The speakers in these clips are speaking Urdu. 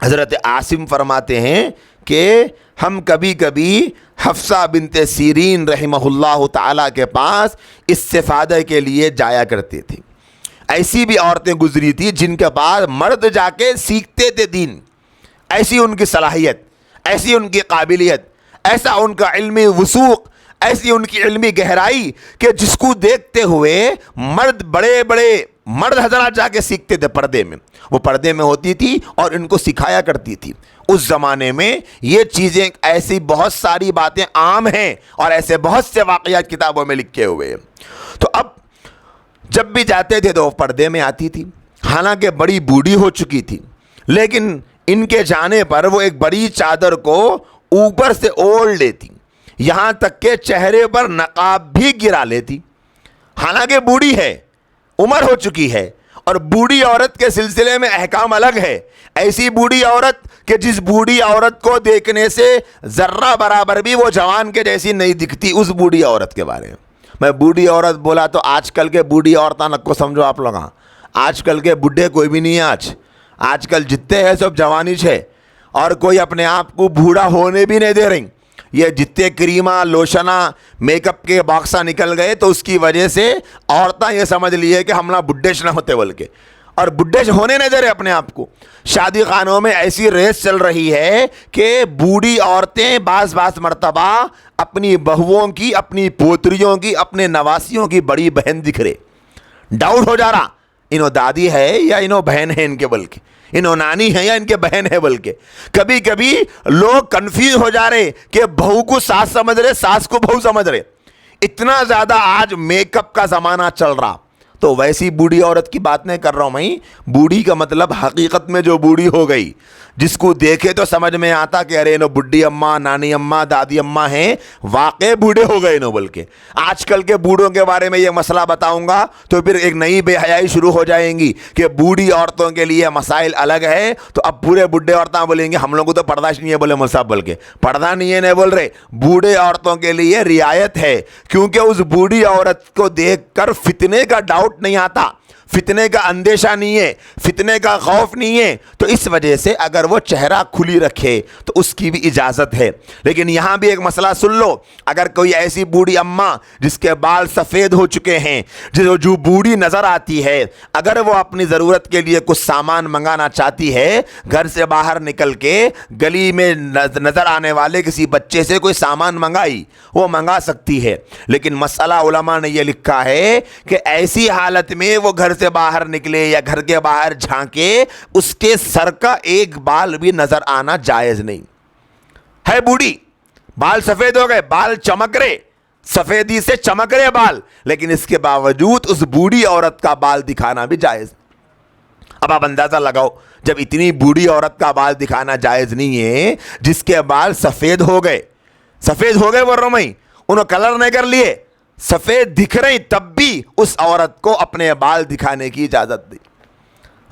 حضرت عاصم فرماتے ہیں کہ ہم کبھی کبھی حفصہ بنت سیرین رحمہ اللہ تعالیٰ کے پاس استفادہ کے لیے جایا کرتے تھے۔ ایسی بھی عورتیں گزری تھی جن کے پاس مرد جا کے سیکھتے تھے دین، ایسی ان کی صلاحیت، ایسی ان کی قابلیت، ایسا ان کا علمی وثوق، ایسی ان کی علمی گہرائی کہ جس کو دیکھتے ہوئے مرد، بڑے بڑے مرد حضرات جا کے سیکھتے تھے پردے میں، وہ پردے میں ہوتی تھی اور ان کو سکھایا کرتی تھی۔ اس زمانے میں یہ چیزیں، ایسی بہت ساری باتیں عام ہیں اور ایسے بہت سے واقعات کتابوں میں لکھے ہوئے ہیں۔ تو اب جب بھی جاتے تھے تو وہ پردے میں آتی تھی، حالانکہ بڑی بوڑھی ہو چکی تھی، لیکن ان کے جانے پر وہ ایک بڑی چادر کو اوپر سے اوڑھ لیتی، یہاں تک کہ چہرے پر نقاب بھی گرا لیتی، حالانکہ بوڑھی ہے، عمر ہو چکی ہے، اور بوڑھی عورت کے سلسلے میں احکام الگ ہے۔ ایسی بوڑھی عورت کہ جس بوڑھی عورت کو دیکھنے سے ذرہ برابر بھی وہ جوان کے جیسی نہیں دکھتی، اس بوڑھی عورت کے بارے میں بوڑھی عورت بولا تو آج کل کے بوڑھی عورتیں نہ کو سمجھو آپ لوگ، آج کل کے بڈھے کوئی بھی نہیں ہے، آج کل جتنے ہیں سب جوانی ہے، اور کوئی اپنے آپ کو بوڑھا ہونے بھی نہیں دے رہی۔ یہ جتنے کریمہ، لوشنہ، میک اپ کے باکسہ نکل گئے تو اس کی وجہ سے عورتیں یہ سمجھ لیے کہ ہم نہ بڈھے نہ ہوتے بلکہ، اور بڈھے ہونے نہیں دے رہے اپنے آپ کو۔ شادی خانوں میں ایسی ریس چل رہی ہے کہ بوڑھی عورتیں بعض مرتبہ اپنی بہوؤں کی، اپنی پوتریوں کی، اپنے نواسیوں کی بڑی بہن دکھ رہے، ڈاؤٹ ہو جا رہا انہوں دادی ہے یا انہوں بہن ہے ان کے، بلکہ انہوں نانی ہے یا ان کے بہن ہے، بلکہ کبھی کبھی لوگ کنفیوز ہو جا رہے کہ بہو کو ساس سمجھ رہے، ساس کو بہو سمجھ رہے۔ اتنا زیادہ آج میک اپ کا زمانہ چل رہا۔ تو ویسی بوڑھی عورت کی بات نہیں کر رہا ہوں میں، بوڑھی کا مطلب حقیقت میں جو بوڑھی ہو گئی، جس کو دیکھے تو سمجھ میں آتا کہ ارے انہوں بڈھی اماں، نانی اماں، دادی اماں ہیں، واقع بوڑھے ہو گئے انہوں۔ بلکہ آج کل کے بوڑھوں کے بارے میں یہ مسئلہ بتاؤں گا تو پھر ایک نئی بے حیائی شروع ہو جائیں گی کہ بوڑھی عورتوں کے لیے مسائل الگ ہے، تو اب پورے بڈھے عورتیں بولیں گے ہم لوگوں کو تو پردہ نہیں ہے، بولے مول صاحب، بلکہ پردہ نہیں ہے نہیں بول رہے، بوڑھے عورتوں کے لیے رعایت ہے، کیونکہ اس بوڑھی عورت کو دیکھ کر فتنے کا ڈاؤٹ نہیں آتا، فتنے کا اندیشہ نہیں ہے، فتنے کا خوف نہیں ہے، تو اس وجہ سے اگر وہ چہرہ کھلی رکھے تو اس کی بھی اجازت ہے۔ لیکن یہاں بھی ایک مسئلہ سن لو، اگر کوئی ایسی بوڑھی اماں جس کے بال سفید ہو چکے ہیں، جو بوڑھی نظر آتی ہے، اگر وہ اپنی ضرورت کے لیے کچھ سامان منگانا چاہتی ہے، گھر سے باہر نکل کے گلی میں نظر آنے والے کسی بچے سے کوئی سامان منگائی، وہ منگا سکتی ہے، لیکن مسئلہ علماء نے یہ لکھا ہے کہ ایسی حالت میں وہ گھر سے باہر نکلے یا گھر کے باہر جھانکے، اس کے سر کا ایک بال بھی نظر آنا جائز نہیں ہے۔ بوڑھی، بال سفید ہو گئے، بال چمک رہے، سفیدی سے چمک رہے بال، لیکن اس کے باوجود اس بوڑھی عورت کا بال دکھانا بھی جائز۔ اب آپ اندازہ لگاؤ، جب اتنی بوڑھی عورت کا بال دکھانا جائز نہیں ہے، جس کے بال سفید ہو گئے بول رہا ہوں میں، انہوں کلر نہیں کر لیے، سفید دکھ رہے، تب بھی اس عورت کو اپنے بال دکھانے کی اجازت دی۔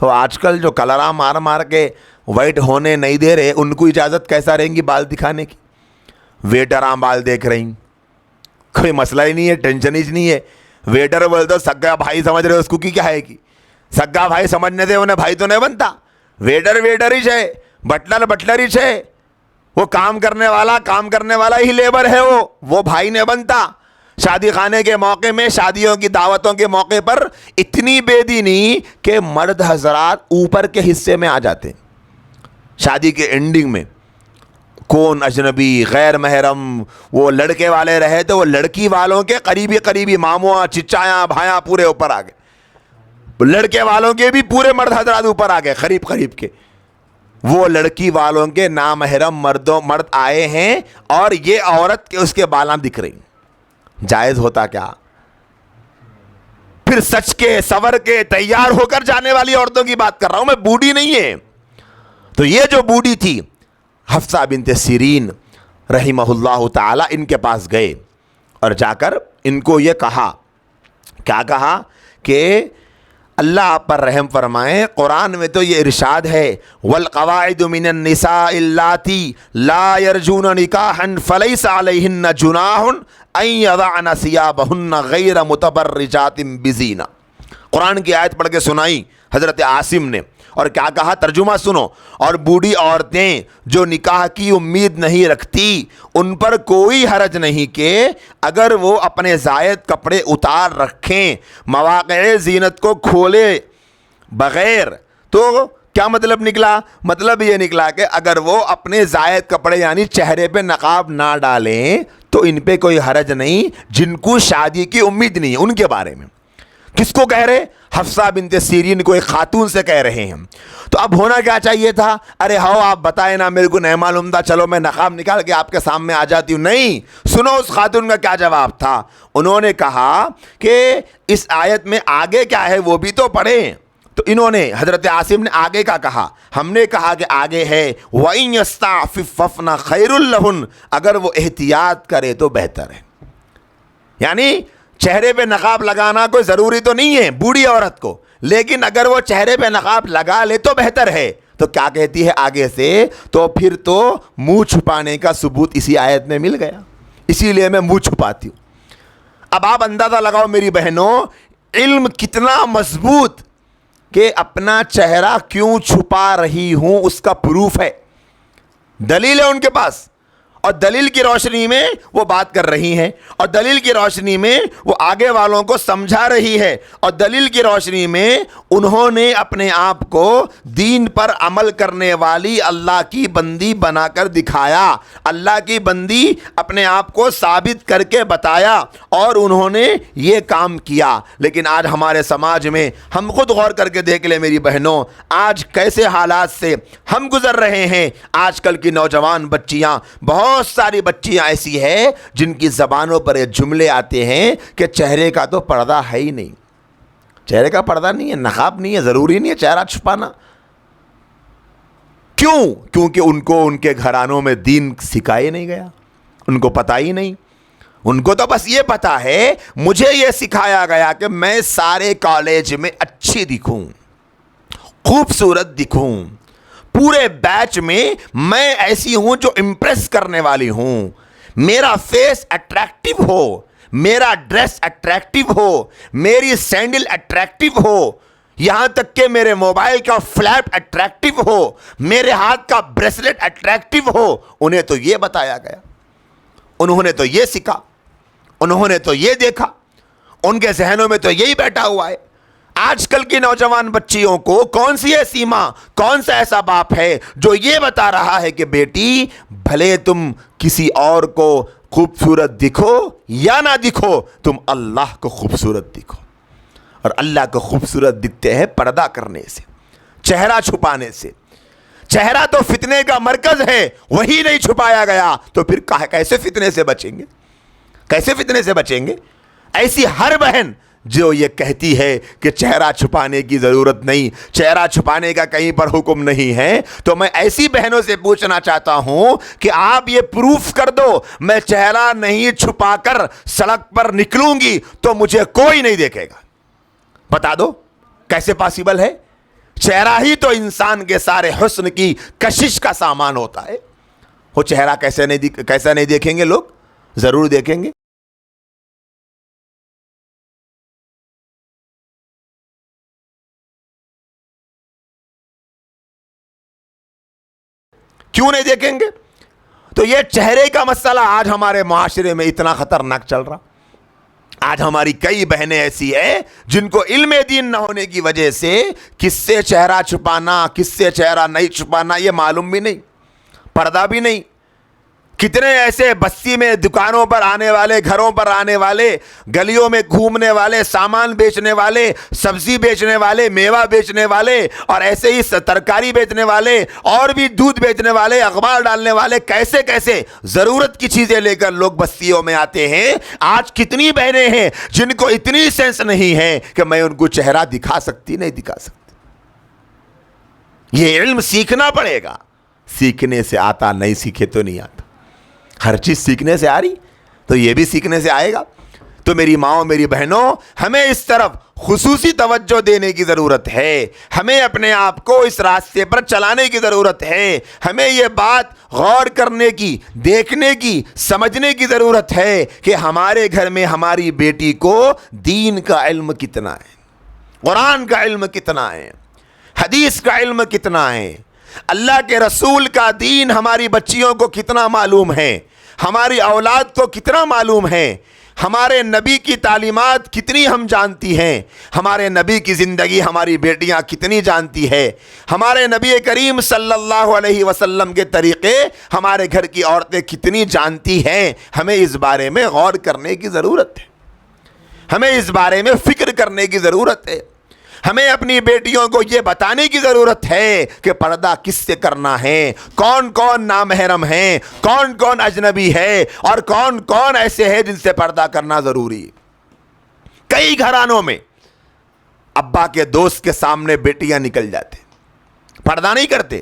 تو آج کل جو کلرہ مار کے وائٹ ہونے نہیں دے رہے، ان کو اجازت کیسا رہیں گی بال دکھانے کی؟ ویٹراں بال دیکھ رہی، کوئی مسئلہ ہی نہیں ہے، ٹینشن ہی نہیں ہے۔ ویٹر بولے تو سگا بھائی سمجھ رہے، اس کو کی کیا ہے کی سگا بھائی سمجھنے سے انہیں بھائی تو نہیں بنتا۔ ویٹر ہی ہے، بٹلر ہی ہے، وہ کام کرنے والا ہی لیبر ہے، وہ بھائی نہیں بنتا۔ شادی خانے کے موقع میں، شادیوں کی دعوتوں کے موقع پر اتنی بے دینی کہ مرد حضرات اوپر کے حصے میں آ جاتے ہیں۔ شادی کے اینڈنگ میں کون اجنبی، غیر محرم، وہ لڑکے والے رہے تو وہ لڑکی والوں کے قریبی ماموں، چچایاں، بھائیاں پورے اوپر آ گئے، لڑکے والوں کے بھی پورے مرد حضرات اوپر آ گئے، قریب کے وہ لڑکی والوں کے نامحرم مرد آئے ہیں، اور یہ عورت کے اس کے بالاں دکھ رہی۔ جائز ہوتا کیا؟ پھر سچ کے، سور کے، تیار ہو کر جانے والی عورتوں کی بات کر رہا ہوں میں، بوڑھی نہیں ہے۔ تو یہ جو بوڑھی تھی حفصہ بنت سیرین رحمہ اللہ تعالی، ان کے پاس گئے اور جا کر ان کو یہ کہا، کیا کہا کہ اللہ آپ پر رحم فرمائے، قرآن میں تو یہ ارشاد ہے والقواعد من النساء اللاتی لا يرجون نکاحا فلیس علیہن جناح ان یضعن ثیابہن غیر متبرجات بزینہ۔ قرآن کی آیت پڑھ کے سنائی حضرت عاصم نے، اور کیا کہا؟ ترجمہ سنو، اور بوڑھی عورتیں جو نکاح کی امید نہیں رکھتی ان پر کوئی حرج نہیں کہ اگر وہ اپنے زائد کپڑے اتار رکھیں، مواقع زینت کو کھولے بغیر۔ تو کیا مطلب نکلا؟ مطلب یہ نکلا کہ اگر وہ اپنے زائد کپڑے یعنی چہرے پہ نقاب نہ ڈالیں تو ان پہ کوئی حرج نہیں، جن کو شادی کی امید نہیں ہے ان کے بارے میں۔ کس کو کہہ رہے؟ حفصہ بنت سیرین کو، ایک خاتون سے کہہ رہے ہیں۔ تو اب ہونا کیا چاہیے تھا؟ ارے ہاؤ آپ بتائیں نا، میرے کو نہیں معلوم تھا، چلو میں نقاب نکال کے آپ کے سامنے آ جاتی ہوں۔ نہیں، سنو اس خاتون کا کیا جواب تھا۔ انہوں نے کہا کہ اس آیت میں آگے کیا ہے وہ بھی تو پڑھیں۔ تو انہوں نے، حضرت عاصم نے آگے کا کہا، ہم نے کہا کہ آگے ہے وَإِن يَسْتَعْفِفْنَ خَيْرٌ لَهُنَّ، اگر وہ احتیاط کرے تو بہتر ہے۔ یعنی چہرے پہ نقاب لگانا کوئی ضروری تو نہیں ہے بوڑھی عورت کو، لیکن اگر وہ چہرے پہ نقاب لگا لے تو بہتر ہے۔ تو کیا کہتی ہے آگے سے؟ تو پھر تو منہ چھپانے کا ثبوت اسی آیت میں مل گیا، اسی لیے میں منہ چھپاتی ہوں۔ اب آپ اندازہ لگاؤ میری بہنوں، علم کتنا مضبوط کہ اپنا چہرہ کیوں چھپا رہی ہوں اس کا پروف ہے، دلیل ہے ان کے پاس، اور دلیل کی روشنی میں وہ بات کر رہی ہیں، اور دلیل کی روشنی میں وہ آگے والوں کو سمجھا رہی ہے، اور دلیل کی روشنی میں انہوں نے اپنے آپ کو دین پر عمل کرنے والی اللہ کی بندی بنا کر دکھایا، اللہ کی بندی اپنے آپ کو ثابت کر کے بتایا، اور انہوں نے یہ کام کیا۔ لیکن آج ہمارے سماج میں ہم خود غور کر کے دیکھ لیں میری بہنوں، آج کیسے حالات سے ہم گزر رہے ہیں۔ آج کل کی نوجوان بچیاں، بہت ساری بچیاں ایسی ہیں جن کی زبانوں پر یہ جملے آتے ہیں کہ چہرے کا تو پردہ ہے ہی نہیں، چہرے کا پردہ نہیں ہے، نقاب نہیں ہے، ضروری نہیں ہے چہرہ چھپانا۔ کیوں؟ کیونکہ ان کو ان کے گھرانوں میں دین سکھایا نہیں گیا، ان کو پتہ ہی نہیں۔ ان کو تو بس یہ پتا ہے، مجھے یہ سکھایا گیا کہ میں سارے کالج میں اچھی دکھوں، خوبصورت دکھوں، پورے بیچ میں میں ایسی ہوں جو امپریس کرنے والی ہوں، میرا فیس اٹریکٹیو ہو، میرا ڈریس اٹریکٹیو ہو، میری سینڈل اٹریکٹیو ہو، یہاں تک کہ میرے موبائل کا فلیپ اٹریکٹیو ہو، میرے ہاتھ کا بریسلیٹ اٹریکٹیو ہو۔ انہیں تو یہ بتایا گیا، انہوں نے تو یہ سیکھا، انہوں نے تو یہ دیکھا، ان کے ذہنوں میں تو یہی بیٹھا ہوا ہے۔ آج کل کی نوجوان بچیوں کو کون سی ایسی ماں، کون سا ایسا باپ ہے جو یہ بتا رہا ہے کہ بیٹی بھلے تم کسی اور کو خوبصورت دکھو یا نہ دکھو، تم اللہ کو خوبصورت دکھو، اور اللہ کو خوبصورت دکھتے ہیں پردہ کرنے سے، چہرہ چھپانے سے۔ چہرہ تو فتنے کا مرکز ہے، وہی نہیں چھپایا گیا تو پھر کیسے فتنے سے بچیں گے؟ کیسے فتنے سے بچیں گے؟ ایسی ہر بہن جو یہ کہتی ہے کہ چہرہ چھپانے کی ضرورت نہیں، چہرہ چھپانے کا کہیں پر حکم نہیں ہے، تو میں ایسی بہنوں سے پوچھنا چاہتا ہوں کہ آپ یہ پروف کر دو، میں چہرہ نہیں چھپا کر سڑک پر نکلوں گی تو مجھے کوئی نہیں دیکھے گا۔ بتا دو کیسے پاسبل ہے؟ چہرہ ہی تو انسان کے سارے حسن کی کشش کا سامان ہوتا ہے۔ وہ چہرہ کیسا نہیں دیکھیں گے لوگ؟ ضرور دیکھیں گے۔ کیوں نہیں دیکھیں گے؟ تو یہ چہرے کا مسئلہ آج ہمارے معاشرے میں اتنا خطرناک چل رہا۔ آج ہماری کئی بہنیں ایسی ہیں جن کو علم دین نہ ہونے کی وجہ سے کس سے چہرہ چھپانا، کس سے چہرہ نہیں چھپانا یہ معلوم بھی نہیں، پردہ بھی نہیں۔ کتنے ایسے بستی میں دکانوں پر آنے والے، گھروں پر آنے والے، گلیوں میں گھومنے والے، سامان بیچنے والے، سبزی بیچنے والے، میوہ بیچنے والے، اور ایسے ہی ترکاری بیچنے والے، اور بھی دودھ بیچنے والے، اخبار ڈالنے والے، کیسے کیسے ضرورت کی چیزیں لے کر لوگ بستیوں میں آتے ہیں۔ آج کتنی بہنیں ہیں جن کو اتنی سینس نہیں ہے کہ میں ان کو چہرہ دکھا سکتی، نہیں دکھا سکتی۔ یہ علم سیکھنا پڑے گا، سیکھنے سے آتا، نہیں سیکھے تو نہیں آتا۔ ہر چیز سیکھنے سے آ رہی تو یہ بھی سیکھنے سے آئے گا۔ تو میری ماؤں، میری بہنوں، ہمیں اس طرف خصوصی توجہ دینے کی ضرورت ہے، ہمیں اپنے آپ کو اس راستے پر چلانے کی ضرورت ہے، ہمیں یہ بات غور کرنے کی، دیکھنے کی، سمجھنے کی ضرورت ہے کہ ہمارے گھر میں ہماری بیٹی کو دین کا علم کتنا ہے، قرآن کا علم کتنا ہے، حدیث کا علم کتنا ہے، اللہ کے رسول کا دین ہماری بچیوں کو کتنا معلوم ہے، ہماری اولاد کو کتنا معلوم ہے، ہمارے نبی کی تعلیمات کتنی ہم جانتی ہیں، ہمارے نبی کی زندگی ہماری بیٹیاں کتنی جانتی ہے، ہمارے نبی کریم صلی اللہ علیہ وسلم کے طریقے ہمارے گھر کی عورتیں کتنی جانتی ہیں، ہمیں اس بارے میں غور کرنے کی ضرورت ہے، ہمیں اس بارے میں فکر کرنے کی ضرورت ہے، ہمیں اپنی بیٹیوں کو یہ بتانے کی ضرورت ہے کہ پردہ کس سے کرنا ہے، کون کون نامحرم ہیں، کون کون اجنبی ہے، اور کون کون ایسے ہیں جن سے پردہ کرنا ضروری ہے۔ کئی گھرانوں میں ابا کے دوست کے سامنے بیٹیاں نکل جاتے، پردہ نہیں کرتے،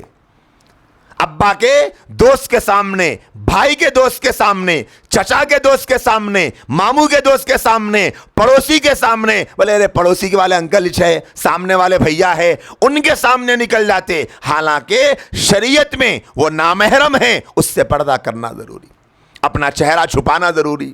ابا کے دوست کے سامنے، بھائی کے دوست کے سامنے، چچا کے دوست کے سامنے، ماموں کے دوست کے سامنے، پڑوسی کے سامنے، بولے ارے پڑوسی کے والے انکل ہے، سامنے والے بھیا ہے، ان کے سامنے نکل جاتے، حالانکہ شریعت میں وہ نامحرم ہیں، اس سے پردہ کرنا ضروری، اپنا چہرہ چھپانا ضروری۔